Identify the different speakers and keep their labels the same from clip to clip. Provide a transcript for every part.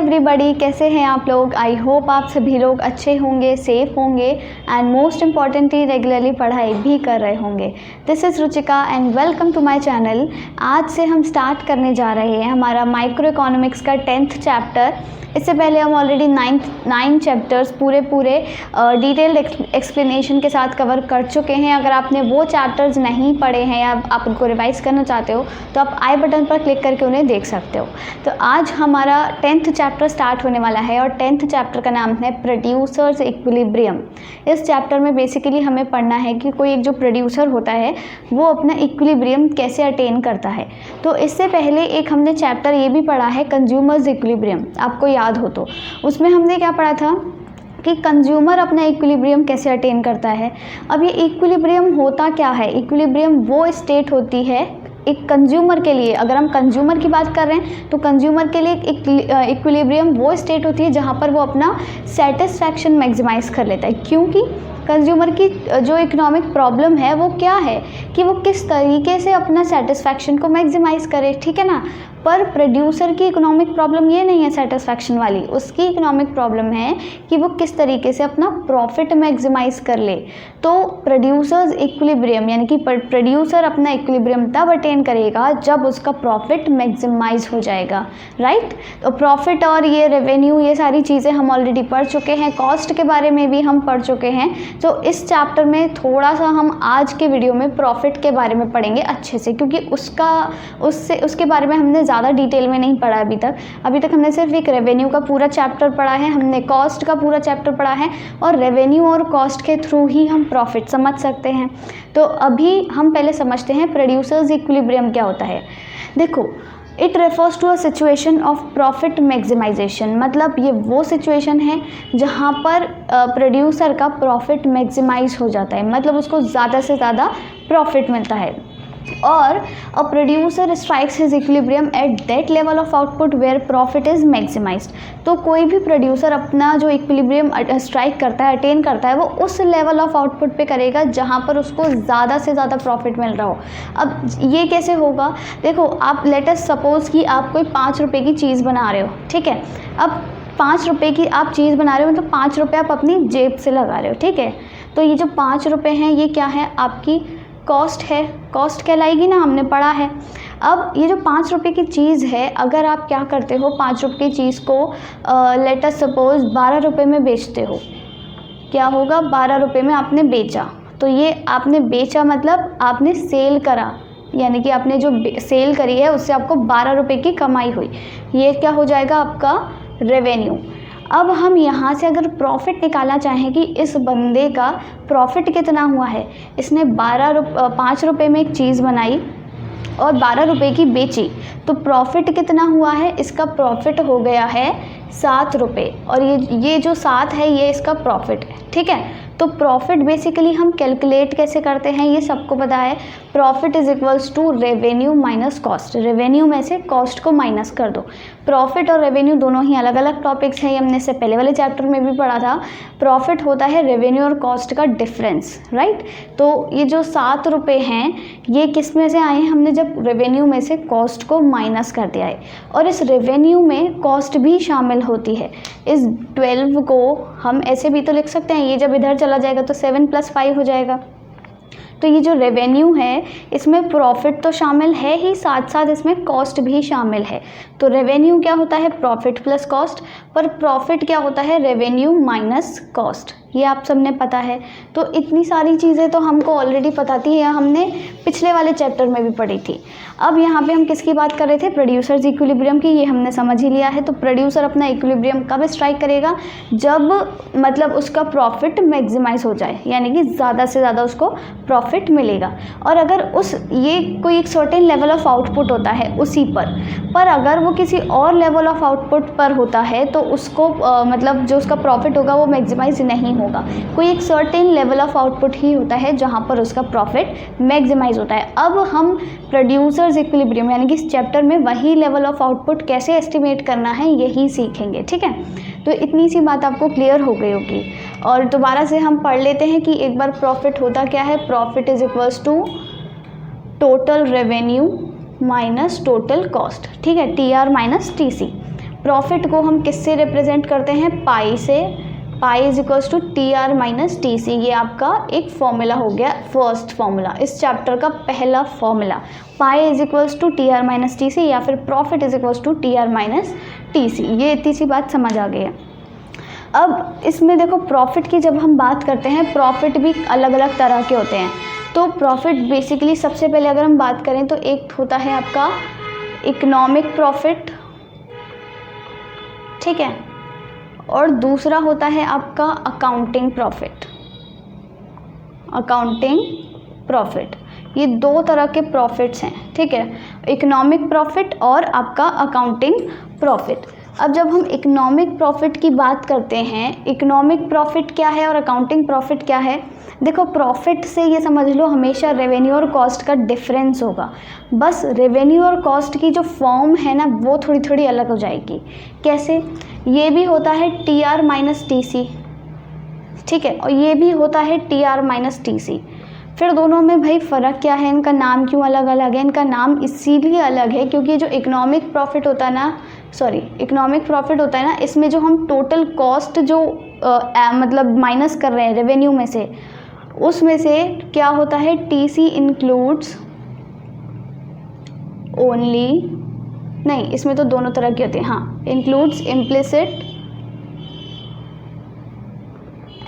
Speaker 1: Everybody, कैसे हैं आप लोग। आई होप आप सभी लोग अच्छे होंगे, सेफ होंगे एंड मोस्ट इम्पॉर्टेंटली रेगुलरली पढ़ाई भी कर रहे होंगे। This is Ruchika and welcome to my channel. आज से हम स्टार्ट करने जा रहे हैं हमारा माइक्रो इकोनॉमिक्स का 10th चैप्टर। इससे पहले हम ऑलरेडी 9 चैप्टर्स पूरे डिटेल्ड एक्सप्लेनेशन के साथ कवर कर चुके हैं। अगर आपने वो चैप्टर्स नहीं पढ़े हैं या आप उनको रिवाइज करना चाहते हो तो आप आई बटन पर क्लिक करके उन्हें देख सकते हो। तो आज हमारा 10th चैप्टर स्टार्ट होने वाला है और 10th चैप्टर का नाम है प्रोड्यूसर्स इक्विलिब्रियम। इस चैप्टर में बेसिकली हमें पढ़ना है कि कोई एक जो प्रोड्यूसर होता है वो अपना इक्विलिब्रियम कैसे अटेन करता है। तो इससे पहले एक हमने चैप्टर ये भी पढ़ा है कंज्यूमर्स इक्विलिब्रियम, आपको याद हो तो उसमें हमने क्या पढ़ा था कि कंज्यूमर अपना इक्विलिब्रियम कैसे अटेन करता है। अब ये इक्विलिब्रियम होता क्या है? इक्विलिब्रियम वो स्टेट होती है एक कंज्यूमर के लिए। अगर हम कंज्यूमर की बात कर रहे हैं तो कंज्यूमर के लिए इक्विलिब्रियम वो स्टेट होती है जहाँ पर वो अपना सेटिस्फैक्शन मैक्सिमाइज कर लेता है। क्योंकि कंज्यूमर की जो इकोनॉमिक प्रॉब्लम है वो क्या है कि वो किस तरीके से अपना सेटिस्फैक्शन को मैक्सिमाइज करे, ठीक है ना। पर प्रोड्यूसर की इकोनॉमिक प्रॉब्लम ये नहीं है सेटिस्फैक्शन वाली, उसकी इकोनॉमिक प्रॉब्लम है कि वो किस तरीके से अपना प्रॉफिट मैक्सिमाइज कर ले। तो प्रोड्यूसर्स इक्विलिब्रियम यानी कि प्रोड्यूसर अपना इक्विलिब्रियम तब अटेन करेगा जब उसका प्रॉफिट मैक्सिमाइज हो जाएगा, राइट। तो प्रॉफिट और ये रेवेन्यू ये सारी चीज़ें हम ऑलरेडी पढ़ चुके हैं, कॉस्ट के बारे में भी हम पढ़ चुके हैं। तो इस चैप्टर में थोड़ा सा हम आज के वीडियो में प्रॉफिट के बारे में पढ़ेंगे अच्छे से, क्योंकि उसके बारे में हमने ज़्यादा डिटेल में नहीं पढ़ा अभी तक हमने सिर्फ एक रेवेन्यू का पूरा चैप्टर पढ़ा है, हमने कॉस्ट का पूरा चैप्टर पढ़ा है और रेवेन्यू और कॉस्ट के थ्रू ही हम प्रॉफिट समझ सकते हैं। तो अभी हम पहले समझते हैं प्रोड्यूसर्स इक्विलिब्रियम क्या होता है। देखो, it refers to a situation of profit maximisation. मतलब ये वो सिचुएशन है जहाँ पर प्रोड्यूसर का प्रॉफिट मैक्सिमाइज हो जाता है, मतलब उसको ज़्यादा से ज़्यादा प्रॉफिट मिलता है। और a producer strikes his equilibrium at that level of output where profit is maximised. तो कोई भी प्रोड्यूसर अपना जो इक्विलिब्रियम स्ट्राइक करता है, अटेन करता है, वो उस लेवल ऑफ आउटपुट पे करेगा जहाँ पर उसको ज़्यादा से ज़्यादा प्रॉफिट मिल रहा हो। अब ये कैसे होगा? देखो, आप लेट अस सपोज कि आप कोई 5 रुपये की चीज़ बना रहे हो, ठीक है। अब 5 रुपये की आप चीज़ बना रहे हो, मतलब 5 रुपये आप अपनी जेब से लगा रहे हो, ठीक है। तो ये जो 5 रुपये हैं ये क्या है? आपकी कॉस्ट है, कॉस्ट कहलाएगी ना, हमने पढ़ा है। अब ये जो 5 रुपये की चीज़ है, अगर आप क्या करते हो, 5 रुपये की चीज़ को लेट अस सपोज 12 रुपये में बेचते हो, क्या होगा? 12 रुपये में आपने बेचा, तो ये आपने बेचा मतलब आपने सेल करा, यानी कि आपने जो सेल करी है उससे आपको 12 रुपये की कमाई हुई। ये क्या हो जाएगा? आपका रेवेन्यू। अब हम यहाँ से अगर प्रॉफिट निकालना चाहें कि इस बंदे का प्रॉफिट कितना हुआ है, इसने 5 रुपये में एक चीज़ बनाई और 12 रुपये की बेची, तो प्रॉफिट कितना हुआ है? इसका प्रॉफिट हो गया है 7 रुपये, और ये जो 7 है ये इसका प्रॉफिट है, ठीक है। तो प्रॉफिट बेसिकली हम कैलकुलेट कैसे करते हैं ये सबको पता है। Profit is equals to revenue minus cost. Revenue में से कॉस्ट को माइनस कर दो। प्रॉफिट और रेवेन्यू दोनों ही अलग अलग टॉपिक्स हैं, ये हमने इससे पहले वाले चैप्टर में भी पढ़ा था। प्रॉफिट होता है रेवेन्यू और कॉस्ट का डिफरेंस, राइट। तो ये जो 7 रुपये हैं ये किस में से आए हैं? हमने जब रेवेन्यू में से कॉस्ट को माइनस कर दिया है, और इस रेवेन्यू में कॉस्ट भी शामिल होती है। इस 12 को हम ऐसे भी तो लिख सकते हैं, ये जब इधर चला जाएगा तो 7 + 5 हो जाएगा। तो ये जो रेवेन्यू है इसमें प्रॉफिट तो शामिल है ही, साथ साथ इसमें कॉस्ट भी शामिल है। तो रेवेन्यू क्या होता है? Profit plus cost. पर प्रॉफिट क्या होता है? Revenue minus cost. ये आप सबने पता है। तो इतनी सारी चीज़ें तो हमको ऑलरेडी पता थी, या हमने पिछले वाले चैप्टर में भी पढ़ी थी। अब यहाँ पे हम किसकी बात कर रहे थे? प्रोड्यूसर्स इक्विलिब्रियम की। ये हमने समझ ही लिया है। तो प्रोड्यूसर अपना इक्विलिब्रियम कब स्ट्राइक करेगा? जब मतलब उसका प्रॉफिट मैक्सिमाइज हो जाए, यानी कि ज़्यादा से ज़्यादा उसको प्रॉफिट मिलेगा। और अगर ये कोई एक सर्टेन लेवल ऑफ आउटपुट होता है उसी पर अगर वो किसी और लेवल ऑफ आउटपुट पर होता है तो उसको मतलब जो उसका प्रॉफिट होगा वो मैक्सिमाइज नहीं होगा। कोई एक सर्टेन लेवल ऑफ आउटपुट ही होता है जहाँ पर उसका प्रॉफिट मैक्सिमाइज होता है। अब हम प्रोड्यूसर्स इक्विलिब्रियम यानी कि इस चैप्टर में वही लेवल ऑफ आउटपुट कैसे एस्टिमेट करना है यही सीखेंगे, ठीक है। तो इतनी सी बात आपको क्लियर हो गई होगी। और दोबारा से हम पढ़ लेते हैं कि एक बार प्रॉफिट होता क्या है। Profit is equals to total revenue minus total cost, ठीक है, TR माइनस TC। प्रॉफिट को हम किससे रिप्रेजेंट करते हैं, पाई से। Pi is equals to T R minus T C. ये आपका एक फॉर्मूला हो गया, फर्स्ट फॉर्मूला, इस चैप्टर का पहला formula. Pi is equals to T R minus T C या फिर profit is equals to T R minus T C. ये इतनी सी बात समझ आ गई है। अब इसमें देखो प्रॉफिट की जब हम बात करते हैं, प्रॉफिट भी अलग अलग तरह के होते हैं। तो प्रॉफिट बेसिकली सबसे पहले अगर हम बात करें तो एक होता है आपका इकोनॉमिक प्रॉफिट, ठीक है, और दूसरा होता है आपका अकाउंटिंग प्रॉफिट। अकाउंटिंग प्रॉफिट, ये दो तरह के प्रॉफिट्स हैं, ठीक है, इकोनॉमिक प्रॉफिट और आपका अकाउंटिंग प्रॉफिट। अब जब हम इकोनॉमिक प्रॉफिट की बात करते हैं, इकोनॉमिक प्रॉफिट क्या है और अकाउंटिंग प्रॉफिट क्या है। देखो प्रॉफिट से ये समझ लो हमेशा रेवेन्यू और कॉस्ट का डिफरेंस होगा, बस रेवेन्यू और कॉस्ट की जो फॉर्म है ना वो थोड़ी थोड़ी अलग हो जाएगी। कैसे, ये भी होता है T R minus T C, ठीक है, और ये भी होता है T R minus T C. फिर दोनों में भाई फ़र्क क्या है, इनका नाम क्यों अलग अलग है। इनका नाम इसीलिए अलग है क्योंकि जो इकोनॉमिक प्रॉफिट होता है ना, इकोनॉमिक प्रॉफिट होता है ना, इसमें जो हम टोटल कॉस्ट जो मतलब माइनस कर रहे हैं रेवेन्यू में से, उसमें से क्या होता है, टी सी इंक्लूड्स ओनली, नहीं इसमें तो दोनों तरह के होते हैं, हाँ, includes implicit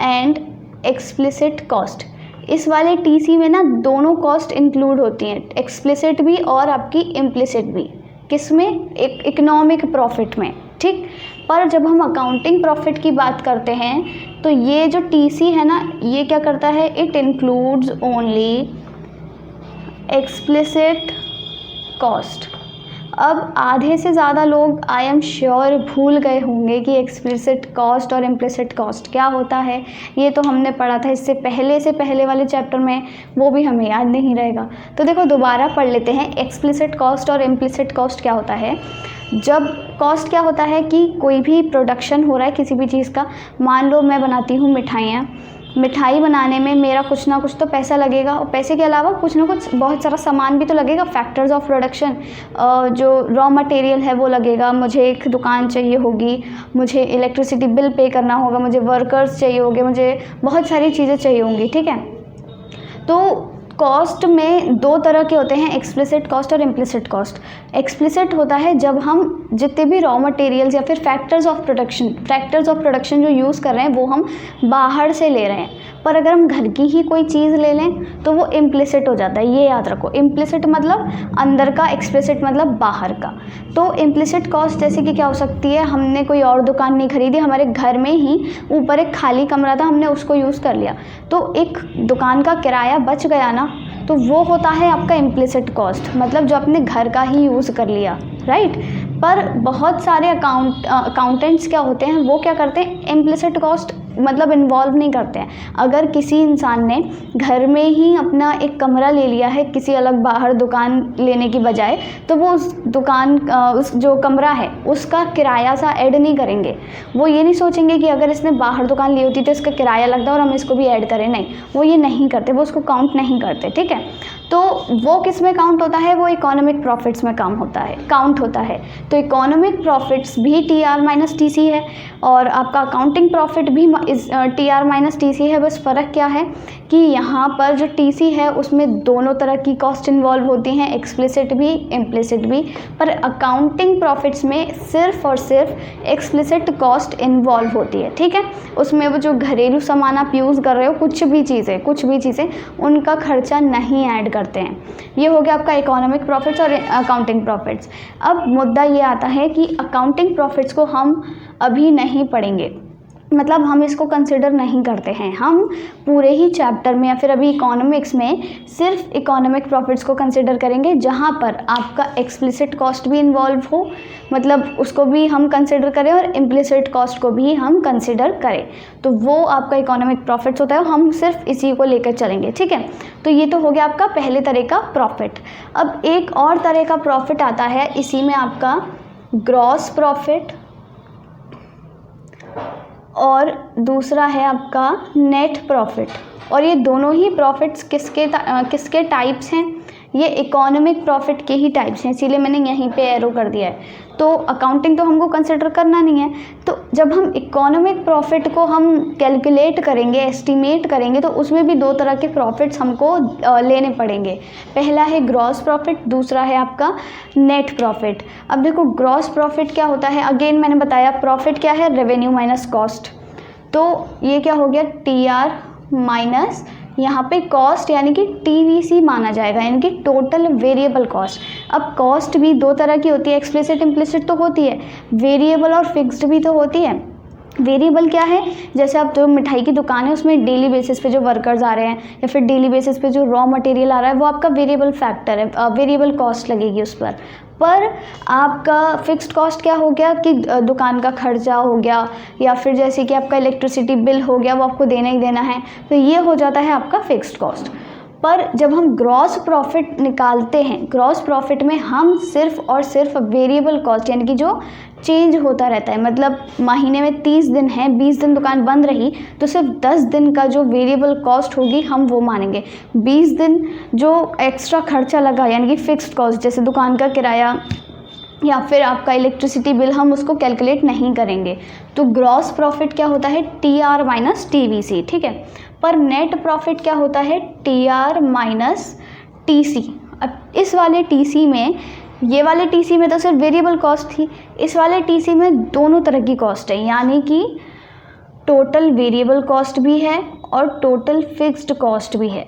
Speaker 1: and explicit cost. इस वाले टीसी में ना दोनों कॉस्ट इंक्लूड होती हैं, एक्सप्लिसिट भी और आपकी इम्प्लिसिट भी। किसमें, एक इकोनॉमिक प्रॉफिट में, ठीक। पर जब हम अकाउंटिंग प्रॉफिट की बात करते हैं तो ये जो टीसी है ना, ये क्या करता है, it includes only explicit cost. अब आधे से ज़्यादा लोग आई एम श्योर भूल गए होंगे कि एक्सप्लिसिट कॉस्ट और इम्प्लिसिट कॉस्ट क्या होता है। ये तो हमने पढ़ा था इससे पहले वाले चैप्टर में, वो भी हमें याद नहीं रहेगा। तो देखो दोबारा पढ़ लेते हैं, एक्सप्लिसिट कॉस्ट और इम्प्लिसिट कॉस्ट क्या होता है। जब कॉस्ट क्या होता है कि कोई भी प्रोडक्शन हो रहा है किसी भी चीज़ का, मान लो मैं बनाती हूँ मिठाइयाँ, मिठाई बनाने में मेरा कुछ ना कुछ तो पैसा लगेगा, और पैसे के अलावा कुछ ना कुछ बहुत सारा सामान भी तो लगेगा, फैक्टर्स ऑफ प्रोडक्शन, जो रॉ मटेरियल है वो लगेगा, मुझे एक दुकान चाहिए होगी, मुझे इलेक्ट्रिसिटी बिल पे करना होगा, मुझे वर्कर्स चाहिए होंगे, मुझे बहुत सारी चीज़ें चाहिए होंगी, ठीक है। तो कॉस्ट में दो तरह के होते हैं, एक्सप्लिसिट कॉस्ट और इम्प्लिसिट कॉस्ट। एक्सप्लिसिट होता है जब हम जितने भी रॉ मटेरियल्स या फिर फैक्टर्स ऑफ प्रोडक्शन जो यूज़ कर रहे हैं वो हम बाहर से ले रहे हैं। पर अगर हम घर की ही कोई चीज़ ले लें तो वो इम्प्लिसिट हो जाता है, ये याद रखो। इम्प्लिसिट मतलब अंदर का, एक्सप्लिसिट मतलब बाहर का। तो इम्प्लिसिट कॉस्ट जैसे कि क्या हो सकती है, हमने कोई और दुकान नहीं खरीदी, हमारे घर में ही ऊपर एक खाली कमरा था, हमने उसको यूज़ कर लिया, तो एक दुकान का किराया बच गया ना, तो वो होता है आपका इम्प्लिसिट कॉस्ट, मतलब जो अपने घर का ही यूज़ कर लिया, राइट। पर बहुत सारे अकाउंटेंट्स क्या होते हैं, वो क्या करते हैं, इम्प्लिसिट कॉस्ट मतलब इन्वॉल्व नहीं करते हैं। अगर किसी इंसान ने घर में ही अपना एक कमरा ले लिया है किसी अलग बाहर दुकान लेने की बजाय, तो वो उस दुकान उस जो कमरा है उसका किराया सा ऐड नहीं करेंगे। वो ये नहीं सोचेंगे कि अगर इसने बाहर दुकान ली होती तो इसका किराया लगता और हम इसको भी ऐड करें, नहीं, वो ये नहीं करते, वो उसको काउंट नहीं करते, ठीक है। तो वो किस में काउंट होता है, वो इकोनॉमिक प्रॉफिट्स में काउंट होता है। तो इकोनॉमिक प्रॉफिट्स भी T R minus T C है और आपका अकाउंटिंग प्रॉफिट भी T R minus T C है। बस फ़र्क क्या है कि यहाँ पर जो टी सी है उसमें दोनों तरह की कॉस्ट इन्वॉल्व होती हैं, एक्सप्लिसिट भी इम्प्लिसिट भी। पर अकाउंटिंग प्रॉफिट्स में सिर्फ और सिर्फ एक्सप्लिसिट कॉस्ट इन्वॉल्व होती है, ठीक है। उसमें वो जो घरेलू सामान आप यूज़ कर रहे हो, कुछ भी चीज़ें उनका खर्चा नहीं ऐड करते हैं। ये हो गया आपका इकोनॉमिक प्रॉफिट्स और अकाउंटिंग प्रॉफिट्स। अब मुद्दा ये आता है कि अकाउंटिंग प्रॉफिट्स को हम अभी नहीं पढ़ेंगे, मतलब हम इसको कंसिडर नहीं करते हैं। हम पूरे ही चैप्टर में या फिर अभी इकोनॉमिक्स में सिर्फ इकोनॉमिक प्रॉफिट्स को कंसिडर करेंगे, जहाँ पर आपका एक्सप्लिसिट कॉस्ट भी इन्वॉल्व हो, मतलब उसको भी हम कंसिडर करें और इम्प्लिसिट कॉस्ट को भी हम कंसिडर करें, तो वो आपका इकोनॉमिक प्रॉफिट्स होता है। हम सिर्फ इसी को लेकर चलेंगे, ठीक है। तो ये तो हो गया आपका पहले तरह का प्रॉफिट। अब एक और तरह का प्रॉफिट आता है, इसी में आपका ग्रॉस प्रॉफिट और दूसरा है आपका नेट प्रॉफिट। और ये दोनों ही प्रॉफिट्स किसके टाइप्स हैं, ये इकोनॉमिक प्रॉफिट के ही टाइप्स हैं, इसीलिए मैंने यहीं पे एरो कर दिया है। तो अकाउंटिंग तो हमको कंसिडर करना नहीं है, तो जब हम इकोनॉमिक प्रॉफिट को हम कैलकुलेट करेंगे, एस्टिमेट करेंगे, तो उसमें भी दो तरह के प्रॉफिट्स हमको लेने पड़ेंगे। पहला है ग्रॉस प्रॉफिट, दूसरा है आपका नेट प्रॉफिट। अब देखो ग्रॉस प्रॉफिट क्या होता है, अगेन मैंने बताया प्रॉफिट क्या है, रेवेन्यू माइनस कॉस्ट। तो ये क्या हो गया, TR माइनस यहाँ पे कॉस्ट यानी कि TVC माना जाएगा, यानी कि टोटल वेरिएबल कॉस्ट। अब कॉस्ट भी दो तरह की होती है, एक्सप्लिसिट इम्प्लिसिट तो होती है, वेरिएबल और फिक्स्ड भी तो होती है। वेरिएबल क्या है, जैसे अब जो मिठाई की दुकान है उसमें डेली बेसिस पे जो वर्कर्स आ रहे हैं या फिर डेली बेसिस पे जो रॉ मटेरियल आ रहा है वो आपका वेरिएबल फैक्टर है, वेरिएबल कॉस्ट लगेगी उस पर आपका फिक्स्ड कॉस्ट क्या हो गया कि दुकान का खर्चा हो गया या फिर जैसे कि आपका इलेक्ट्रिसिटी बिल हो गया, वो आपको देना ही देना है, तो ये हो जाता है आपका फिक्स्ड कॉस्ट। पर जब हम ग्रॉस प्रॉफिट निकालते हैं, ग्रॉस प्रॉफिट में हम सिर्फ और सिर्फ वेरिएबल कॉस्ट यानी कि जो चेंज होता रहता है, मतलब महीने में 30 दिन है, 20 दिन दुकान बंद रही तो सिर्फ 10 दिन का जो वेरिएबल कॉस्ट होगी हम वो मानेंगे। 20 दिन जो एक्स्ट्रा खर्चा लगा यानी कि फिक्स्ड कॉस्ट, जैसे दुकान का किराया या फिर आपका इलेक्ट्रिसिटी बिल, हम उसको कैलकुलेट नहीं करेंगे। तो ग्रॉस प्रॉफिट क्या होता है, TR माइनस TVC, ठीक है। पर नेट प्रॉफिट क्या होता है, TR माइनस TC। अब इस वाले TC में, ये वाले TC में तो सिर्फ वेरिएबल कॉस्ट थी, इस वाले TC में दोनों तरह की कॉस्ट है, यानी कि टोटल वेरिएबल कॉस्ट भी है और टोटल फिक्स्ड कॉस्ट भी है।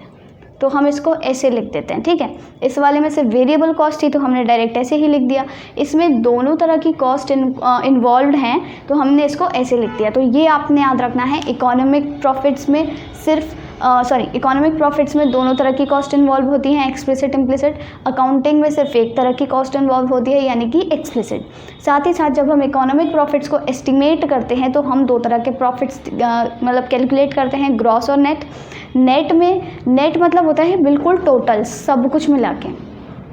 Speaker 1: तो हम इसको ऐसे लिख देते हैं, ठीक है। इस वाले में सिर्फ वेरिएबल कॉस्ट थी तो हमने डायरेक्ट ऐसे ही लिख दिया, इसमें दोनों तरह की कॉस्ट इन्वॉल्व हैं तो हमने इसको ऐसे लिख दिया। तो ये आपने याद रखना है, इकोनॉमिक प्रॉफिट्स में सिर्फ इकोनॉमिक प्रॉफिट्स में दोनों तरह की कॉस्ट इन्वॉल्व होती हैं, एक्सप्लिसिट इम्प्लिसिट। अकाउंटिंग में सिर्फ एक तरह की कॉस्ट इन्वॉल्व होती है यानी कि एक्सप्लिसिट। साथ ही साथ जब हम इकोनॉमिक प्रॉफिट्स को एस्टिमेट करते हैं तो हम दो तरह के प्रॉफिट्स मतलब कैलकुलेट करते हैं, ग्रॉस और नेट। नेट मतलब होता है बिल्कुल टोटल, सब कुछ मिला के,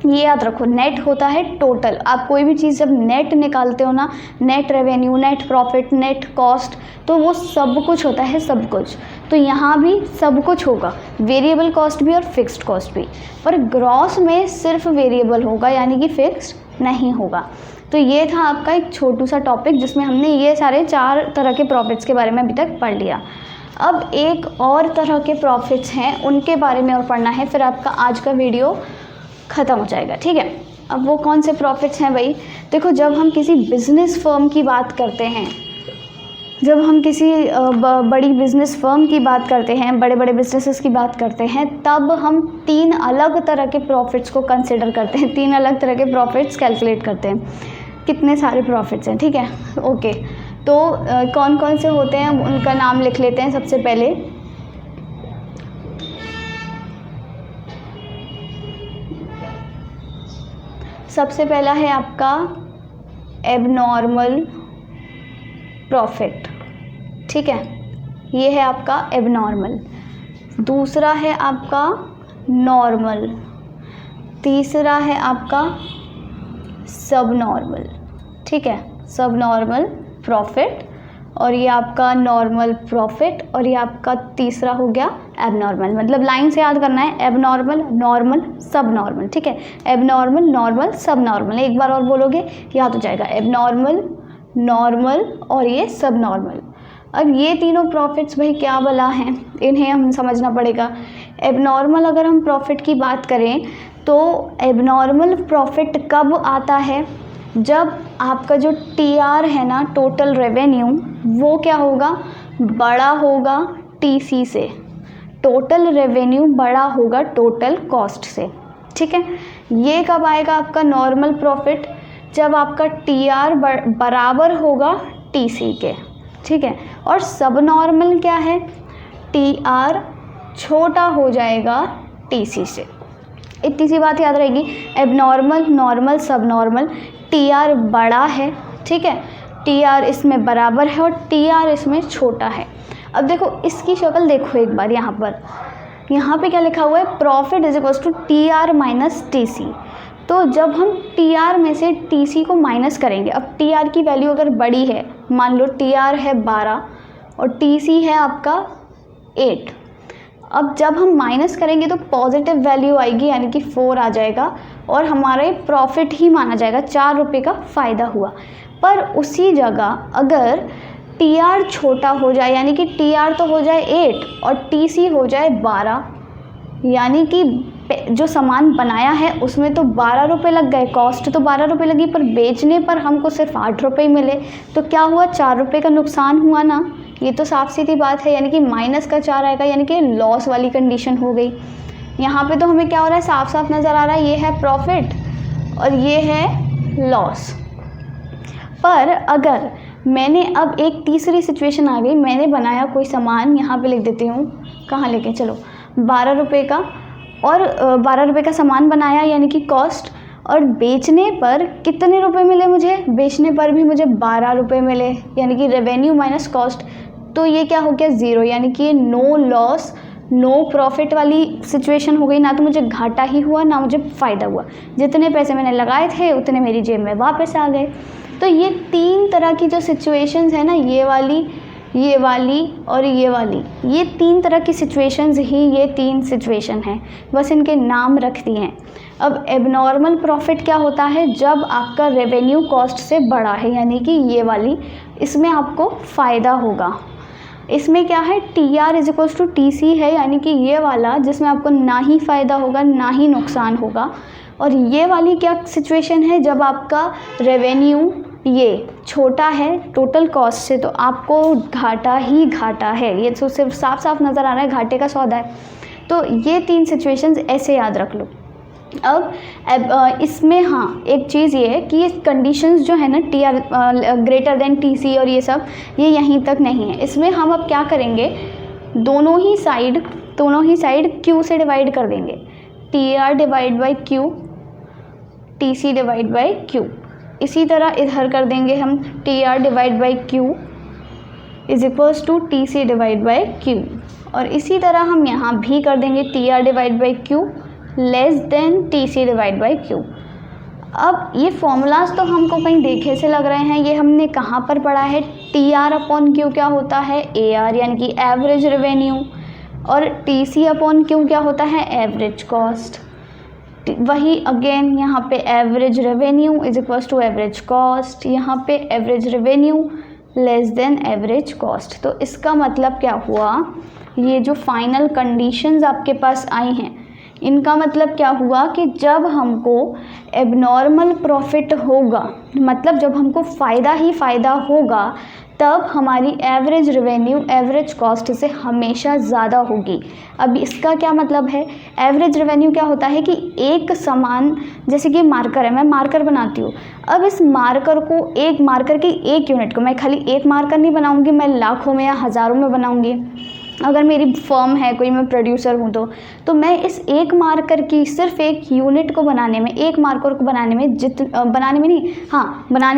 Speaker 1: ये याद रखो, नेट होता है टोटल। आप कोई भी चीज़ जब नेट निकालते हो ना, net revenue, net profit, net cost, तो वो सब कुछ होता है, सब कुछ। तो यहाँ भी सब कुछ होगा, वेरिएबल कॉस्ट भी और फिक्स्ड कॉस्ट भी। पर ग्रॉस में सिर्फ वेरिएबल होगा यानी कि फिक्स्ड नहीं होगा। तो ये था आपका एक छोटू सा टॉपिक जिसमें हमने ये सारे 4 तरह के प्रॉफिट्स के बारे में अभी तक पढ़ लिया। अब एक और तरह के प्रॉफिट्स हैं, उनके बारे में और पढ़ना है, फिर आपका आज का वीडियो ख़त्म हो जाएगा, ठीक है। अब वो कौन से प्रॉफिट्स हैं भाई, देखो जब हम किसी बिज़नेस फर्म की बात करते हैं, जब हम किसी बड़ी बिज़नेस फर्म की बात करते हैं, बड़े बड़े बिजनेसेस की बात करते हैं, तब हम 3 अलग तरह के प्रॉफिट्स को कंसिडर करते हैं, 3 अलग तरह के प्रॉफिट्स कैलकुलेट करते हैं। कितने सारे प्रॉफिट्स हैं, ठीक है, ओके। तो कौन कौन से होते हैं उनका नाम लिख लेते हैं। सबसे पहले पहला है आपका एबनॉर्मल प्रॉफिट, ठीक है, ये है आपका एबनॉर्मल। दूसरा है आपका नॉर्मल, तीसरा है आपका सबनॉर्मल, ठीक है, सबनॉर्मल प्रॉफिट, और ये आपका नॉर्मल प्रॉफिट, और ये आपका तीसरा हो गया एबनॉर्मल। मतलब लाइन से याद करना है, एबनॉर्मल, नॉर्मल, सबनॉर्मल, ठीक है, एबनॉर्मल, नॉर्मल, सबनॉर्मल। एक बार और बोलोगे याद हो जाएगा, एबनॉर्मल, नॉर्मल और ये सबनॉर्मल। अब ये तीनों प्रॉफिट्स भाई क्या भला हैं, इन्हें हम समझना पड़ेगा। एबनॉर्मल अगर हम प्रॉफिट की बात करें तो एबनॉर्मल प्रॉफिट कब आता है, जब आपका जो TR है ना, टोटल रेवेन्यू, वो क्या होगा, बड़ा होगा TC से। टोटल रेवेन्यू बड़ा होगा टोटल कॉस्ट से, ठीक है। ये कब आएगा आपका नॉर्मल प्रॉफिट, जब आपका TR बराबर होगा TC के, ठीक है। और सबनॉर्मल क्या है, TR छोटा हो जाएगा TC से। इतनी सी बात याद रहेगी, एबनॉर्मल, नॉर्मल, सबनॉर्मल। TR बड़ा है, ठीक है, TR इसमें बराबर है और TR इसमें छोटा है। अब देखो इसकी शक्ल देखो एक बार, यहाँ पे क्या लिखा हुआ है, profit is equals to TR minus TC। तो जब हम TR में से TC को माइनस करेंगे, अब TR की वैल्यू अगर बड़ी है, मान लो TR है 12 और TC है आपका 8, अब जब हम माइनस करेंगे तो पॉजिटिव वैल्यू आएगी, यानी कि 4 आ जाएगा और हमारे प्रॉफिट ही माना जाएगा, 4 रुपये का फ़ायदा हुआ। पर उसी जगह अगर टी आर छोटा हो जाए, यानी कि टी आर तो हो जाए 8 और टी सी हो जाए 12, यानी कि जो सामान बनाया है उसमें तो 12 रुपये लग गए, कॉस्ट तो 12 रुपये लगी, पर बेचने पर हमको सिर्फ 8 रुपये मिले, तो क्या हुआ, 4 रुपये का नुकसान हुआ ना। ये तो साफ सीधी बात है, यानी कि माइनस का 4 आएगा, यानी कि लॉस वाली कंडीशन हो गई। यहाँ पे तो हमें क्या हो रहा है, साफ साफ नज़र आ रहा है, ये है प्रॉफिट और ये है लॉस। पर अगर मैंने अब एक तीसरी सिचुएशन आ गई, मैंने बनाया कोई सामान, यहाँ पे लिख देती हूँ, कहाँ लेके चलो, 12 रुपये का, और 12 रुपये का सामान बनाया यानी कि कॉस्ट, और बेचने पर कितने रुपए मिले मुझे, बेचने पर भी मुझे 12 रुपये मिले, यानी कि रेवेन्यू माइनस कॉस्ट, तो ये क्या हो गया, ज़ीरो, यानी कि नो लॉस नो प्रॉफिट वाली सिचुएशन हो गई। ना तो मुझे घाटा ही हुआ ना मुझे फ़ायदा हुआ, जितने पैसे मैंने लगाए थे उतने मेरी जेब में वापस आ गए। तो ये 3 तरह की जो सिचुएशंस है ना, ये वाली और ये वाली, ये 3 तरह की सिचुएशंस ही ये 3 सिचुएशन हैं, बस इनके नाम रख दिए हैं। अब एबनॉर्मल प्रॉफिट क्या होता है, जब आपका रेवेन्यू कॉस्ट से बड़ा है, यानी कि ये वाली, इसमें आपको फ़ायदा होगा। इसमें क्या है, T R is equals to T C है, यानी कि ये वाला जिसमें आपको ना ही फ़ायदा होगा ना ही नुकसान होगा। और ये वाली क्या सिचुएशन है, जब आपका रेवेन्यू ये छोटा है टोटल कॉस्ट से, तो आपको घाटा ही घाटा है, ये तो सिर्फ साफ साफ नज़र आ रहा है, घाटे का सौदा है। तो ये 3 सिचुएशंस ऐसे याद रख लो। अब इसमें हाँ एक चीज़ ये है कि ये कंडीशंस जो है ना, T R greater than T C और ये सब, ये यहीं तक नहीं है। इसमें हम अब क्या करेंगे, दोनों ही साइड क्यू से डिवाइड कर देंगे, T R divide by Q, T C divide by Q. इसी तरह इधर कर देंगे हम, T R divide by Q is equals to T C divide by Q, और इसी तरह हम यहाँ भी कर देंगे, T R divide by Q less than T C divide by Q. अब ये फॉर्मूलाज तो हमको कहीं देखे से लग रहे हैं, ये हमने कहाँ पर पढ़ा है, टी आर अपॉन क्यू क्या होता है, ए आर, यानी कि एवरेज रेवेन्यू, और टी सी अपॉन क्यू क्या होता है, एवरेज कॉस्ट। वही अगेन यहाँ पे average revenue is equals to average cost, यहाँ पे average revenue less than average cost. तो इसका मतलब क्या हुआ, ये जो फाइनल कंडीशंस आपके पास आई हैं, इनका मतलब क्या हुआ कि जब हमको एबनॉर्मल प्रॉफिट होगा, मतलब जब हमको फ़ायदा ही फ़ायदा होगा, तब हमारी एवरेज रेवेन्यू एवरेज कॉस्ट से हमेशा ज़्यादा होगी। अब इसका क्या मतलब है, एवरेज रेवेन्यू क्या होता है कि एक सामान, जैसे कि मार्कर है, मैं मार्कर बनाती हूँ, अब इस मार्कर को, एक मार्कर की एक यूनिट को, मैं खाली एक मार्कर नहीं बनाऊँगी, मैं लाखों में या हज़ारों में बनाऊँगी। अगर मेरी फर्म है कोई, मैं प्रोड्यूसर हूँ, तो मैं इस एक मार्कर की सिर्फ एक यूनिट को बनाने में, एक मार्कर को बनाने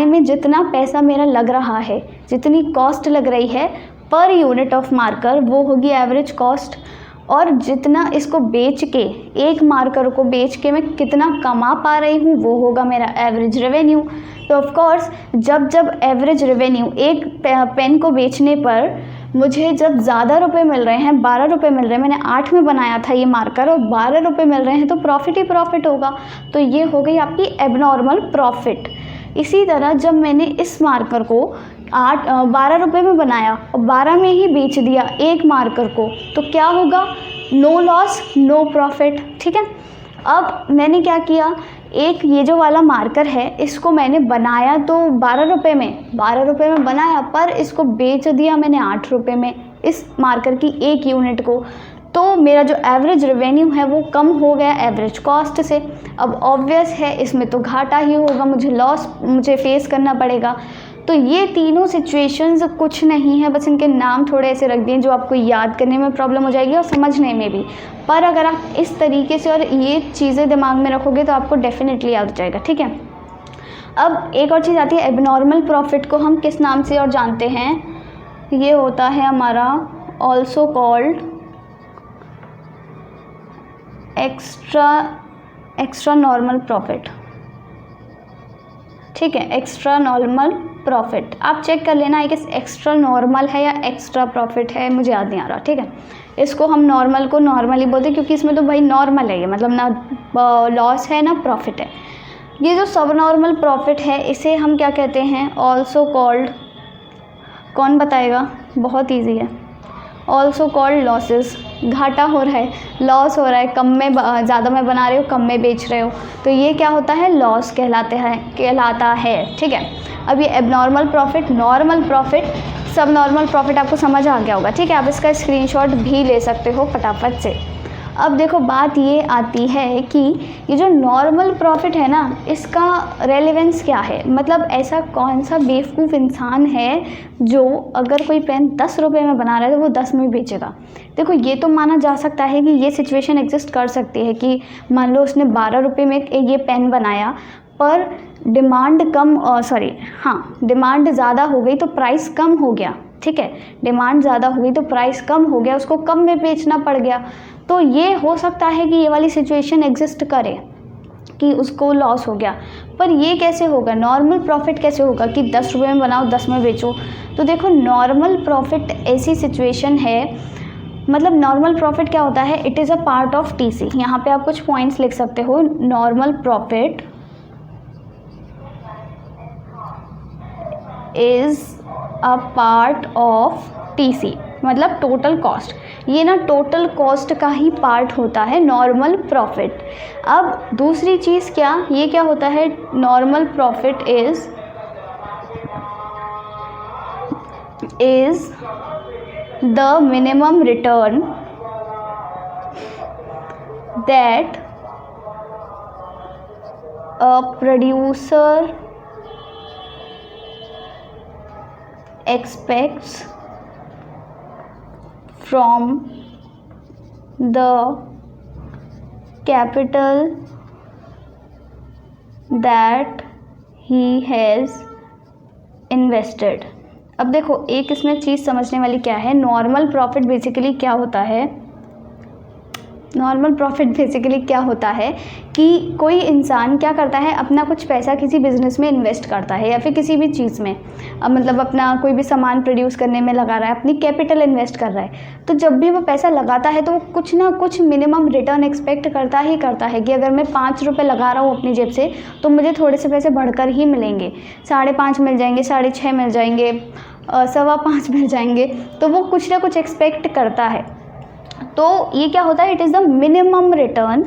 Speaker 1: में जितना पैसा मेरा लग रहा है, जितनी कॉस्ट लग रही है पर यूनिट ऑफ मार्कर, वो होगी एवरेज कॉस्ट। और जितना इसको बेच के, एक मार्कर को बेच के मैं कितना कमा पा रही हूँ, वो होगा मेरा एवरेज रेवेन्यू। तो ऑफ कोर्स जब एवरेज रेवेन्यू, एक पेन को बेचने पर मुझे जब ज़्यादा रुपए मिल रहे हैं, 12 रुपये मिल रहे हैं, मैंने 8 में बनाया था ये मार्कर और 12 रुपये मिल रहे हैं, तो प्रॉफिट ही प्रॉफिट होगा। तो ये हो गई आपकी एबनॉर्मल प्रॉफिट। इसी तरह जब मैंने इस मार्कर को 12 रुपये में बनाया और 12 में ही बेच दिया एक मार्कर को, तो क्या होगा, नो लॉस नो प्रॉफिट। ठीक है, अब मैंने क्या किया, एक ये जो वाला मार्कर है, इसको मैंने बनाया तो 12 रुपये में बनाया, पर इसको बेच दिया मैंने 8 रुपये में, इस मार्कर की एक यूनिट को। तो मेरा जो एवरेज रेवेन्यू है वो कम हो गया एवरेज कॉस्ट से। अब ऑब्वियस है इसमें तो घाटा ही होगा, मुझे लॉस फेस करना पड़ेगा। तो ये तीनों सिचुएशंस कुछ नहीं है, बस इनके नाम थोड़े ऐसे रख दिए जो आपको याद करने में प्रॉब्लम हो जाएगी और समझने में भी। पर अगर आप इस तरीके से और ये चीज़ें दिमाग में रखोगे तो आपको डेफिनेटली याद हो जाएगा। ठीक है, अब एक और चीज़ आती है, एबनॉर्मल प्रॉफिट को हम किस नाम से और जानते हैं, ये होता है हमारा also called extra normal profit. ठीक है, एक्स्ट्रा नॉर्मल प्रॉफिट आप चेक कर लेना है कि एक्स्ट्रा नॉर्मल है या एक्स्ट्रा प्रॉफिट है, मुझे याद नहीं आ रहा। ठीक है, इसको हम नॉर्मल को नॉर्मली बोलते हैं क्योंकि इसमें तो भाई नॉर्मल है ये, मतलब ना लॉस है ना प्रॉफिट है। ये जो सब नॉर्मल प्रॉफिट है इसे हम क्या कहते हैं, ऑल्सो कॉल्ड, कौन बताएगा, बहुत ईजी है, ऑल्सो कॉल्ड लॉसेस। घाटा हो रहा है, लॉस हो रहा है, कम में ज़्यादा में बना रहे हो, कम में बेच रहे हो, तो ये क्या होता है, लॉस कहलाता है। ठीक है, अब ये एबनॉर्मल प्रॉफिट, नॉर्मल प्रॉफिट, सब नॉर्मल प्रॉफिट आपको समझ आ गया होगा। ठीक है, आप इसका स्क्रीनशॉट भी ले सकते हो फटाफट से। अब देखो बात ये आती है कि ये जो नॉर्मल प्रॉफिट है ना, इसका रेलेवेंस क्या है, मतलब ऐसा कौन सा बेवकूफ़ इंसान है जो अगर कोई पेन 10 रुपये में बना रहा है तो वो 10 में बेचेगा। देखो ये तो माना जा सकता है कि ये सिचुएशन एग्जिस्ट कर सकती है कि मान लो उसने 12 रुपये में ये पेन बनाया, पर डिमांड डिमांड ज़्यादा हो गई तो प्राइस कम हो गया। ठीक है, डिमांड ज़्यादा हुई तो प्राइस कम हो गया, उसको कम में बेचना पड़ गया। तो ये हो सकता है कि ये वाली सिचुएशन एग्जिस्ट करे कि उसको लॉस हो गया। पर ये कैसे होगा, नॉर्मल प्रॉफिट कैसे होगा कि 10 रुपये में बनाओ 10 में बेचो। तो देखो नॉर्मल प्रॉफिट ऐसी सिचुएशन है, मतलब नॉर्मल प्रॉफिट क्या होता है, it is a part of TC. यहाँ पे आप कुछ पॉइंट्स लिख सकते हो, normal profit is a part of TC, मतलब टोटल कॉस्ट। ये ना टोटल कॉस्ट का ही पार्ट होता है नॉर्मल प्रॉफिट। अब दूसरी चीज़ क्या, ये क्या होता है, normal profit is the minimum return that a producer expects from the capital that he has invested। अब देखो एक इसमें चीज़ समझने वाली क्या है, नॉर्मल प्रॉफिट बेसिकली क्या होता है, नॉर्मल प्रॉफिट बेसिकली क्या होता है कि कोई इंसान क्या करता है, अपना कुछ पैसा किसी बिज़नेस में इन्वेस्ट करता है या फिर किसी भी चीज़ में, मतलब अपना कोई भी सामान प्रोड्यूस करने में लगा रहा है, अपनी कैपिटल इन्वेस्ट कर रहा है। तो जब भी वो पैसा लगाता है तो वो कुछ ना कुछ मिनिमम रिटर्न एक्सपेक्ट करता है कि अगर मैं 5 रुपये लगा रहा हूँ अपनी जेब से तो मुझे थोड़े से पैसे बढ़कर ही मिलेंगे, 5.5 मिल जाएंगे, 6.5 मिल जाएंगे, 5.25 मिल जाएंगे। तो वो कुछ ना कुछ एक्सपेक्ट करता है। तो ये क्या होता है, it is the minimum return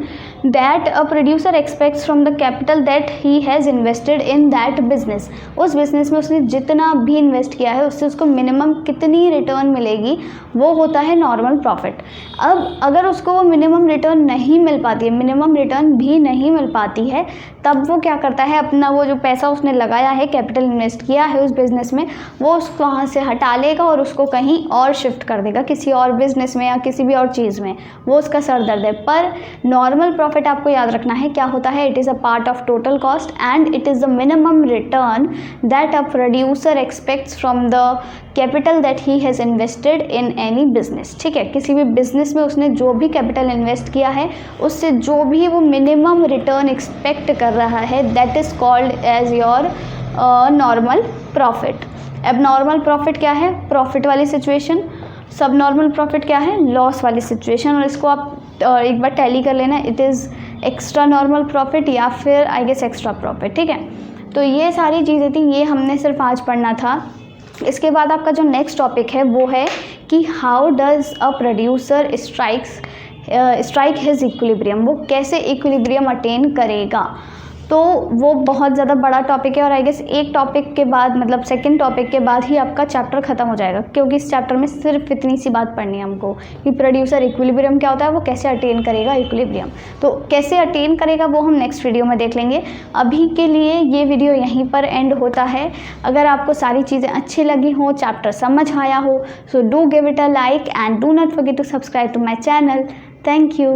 Speaker 1: that a producer aspects from the capital that he has invested in that business. उस बिज़नेस में उसने जितना भी इन्वेस्ट किया है उससे उसको मिनिमम कितनी रिटर्न मिलेगी, वो होता है नॉर्मल प्रॉफिट। अब अगर उसको वो मिनिमम रिटर्न नहीं मिल पाती है, मिनिमम रिटर्न भी नहीं मिल पाती है, तब वो क्या करता है, अपना वो जो पैसा उसने लगाया है, कैपिटल इन्वेस्ट किया है उस बिज़नेस में, वो उसको वहाँ से हटा लेगा और उसको कहीं और शिफ्ट कर देगा, किसी और बिज़नेस में या किसी भी और चीज़ में। वो उसका सर दर्द है। पर नॉर्मल प्रॉफिट आपको याद रखना है क्या होता है, it is a part of total cost and it is the minimum return that a producer aspects from the capital that he has invested in any business. ठीक है, किसी भी बिजनेस में उसने जो भी कैपिटल इन्वेस्ट किया है उससे जो भी वो मिनिमम रिटर्न एक्सपेक्ट कर रहा है, that is called as your normal profit. अब नॉर्मल प्रॉफिट क्या है, प्रॉफिट वाली सिचुएशन। सब नॉर्मल प्रॉफिट क्या है, लॉस वाली सिचुएशन। और इसको आप एक बार टैली कर लेना, it is extra normal profit या फिर आई गेस एक्स्ट्रा प्रॉफिट। ठीक है, तो ये सारी चीज़ें थी, ये हमने सिर्फ आज पढ़ना था। इसके बाद आपका जो नेक्स्ट टॉपिक है वो है कि how does a producer strike his equilibrium, वो कैसे इक्विलिब्रियम अटेन करेगा। तो वो बहुत ज़्यादा बड़ा टॉपिक है और आई गेस एक टॉपिक के बाद, मतलब सेकंड टॉपिक के बाद ही आपका चैप्टर ख़त्म हो जाएगा, क्योंकि इस चैप्टर में सिर्फ इतनी सी बात पढ़नी है हमको कि प्रोड्यूसर इक्विलिब्रियम क्या होता है, वो कैसे अटेन करेगा इक्विलिब्रियम। तो कैसे अटेन करेगा वो हम नेक्स्ट वीडियो में देख लेंगे। अभी के लिए ये वीडियो यहीं पर एंड होता है। अगर आपको सारी चीज़ें अच्छी लगी हो, चैप्टर समझ आया हो, so do give it a like and do not forget to subscribe to my channel. Thank you.